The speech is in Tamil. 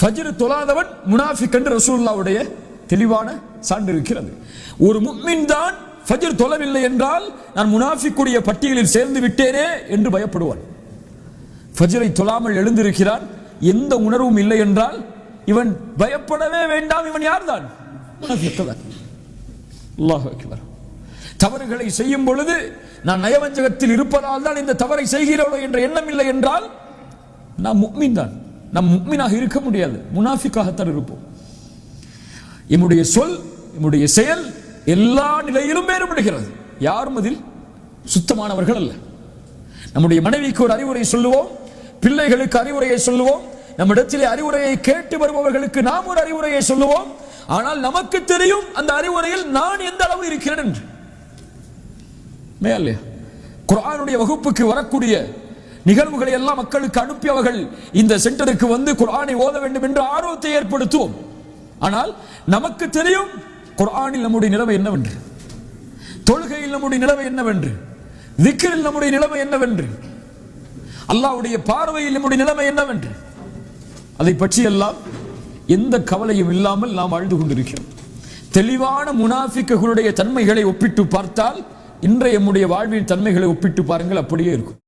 ஃபஜ்ர் தொழாதவன் முனாஃபிக் என்று ரசூலுல்லாஹ்வுடைய தெளிவான சான்று இருக்கிறது. ஒரு முஃமின் தான் ஃபஜ்ர் தொழவில்லை என்றால் நான் முனாஃபிக்குடைய பட்டியலில் சேர்ந்து விட்டேனே என்று பயப்படுவான். ஃபஜ்ரை தொழாமல் எழுந்திருக்கிறான், எந்த உணர்வும் இல்லை என்றால் இவன் பயப்படவே வேண்டாம். இவன் யார்தான்? முனாஃபிக் தான். அல்லாஹ் அக்பர். தவறுகளை செய்யும் பொழுது நான் நயவஞ்சகத்தில் இருப்பதால் தான் இந்த தவறை செய்கிறோம் என்ற எண்ணம் இல்லை என்றால் நாம் முஃமின் தான். நாம் முஃமினாக இருக்க முடியாது, முனாஃபிக்காகத்தான் இருப்போம். என்னுடைய சொல், என்னுடைய செயல் எல்லா நிலையிலும் வேறுபடுகிறது. யாரும் அதில் சுத்தமானவர்கள் அல்ல. நம்முடைய மனைவிக்கு ஒரு அறிவுரை சொல்லுவோம், பிள்ளைகளுக்கு அறிவுரையை சொல்லுவோம், நம்மிடத்திலே அறிவுரையை கேட்டு வருபவர்களுக்கு நாம் ஒரு அறிவுரையை சொல்லுவோம். ஆனால் நமக்கு தெரியும் அந்த அறிவுரையில் நான் எந்த அளவு இருக்கிறேன் என்று. மேலே குர்ஆனுடைய வகுப்புக்கு வரக்கூடிய நிகழ்வுகளை எல்லாம் மக்களுக்கு அனுப்பி அவர்கள் இந்த சென்டருக்கு வந்து குர்ஆனை ஓத வேண்டும் என்று ஆர்வத்தை ஏற்படுத்துவோம். ஆனால் நமக்கு தெரியும் குர்ஆனில் நம்முடைய நிலைமை என்னவென்று, தொழுகையில் நம்முடைய நிலைமை என்னவென்று, திக்ரில் நம்முடைய நிலைமை என்னவென்று, அல்லாஹ்வுடைய பார்வையில் நம்முடைய நிலைமை என்னவென்று, அதை பற்றி எல்லாம் எந்த கவலையும் இல்லாமல் நாம் வாழ்ந்து கொண்டிருக்கிறோம். தெளிவான முனாஃபிக்குகளுடைய தன்மைகளை ஒப்பிட்டு பார்த்தால் இன்றைய நம்முடைய வாழ்வின் தன்மைகளை ஒப்பிட்டு பாருங்கள், அப்படியே இருக்கும்.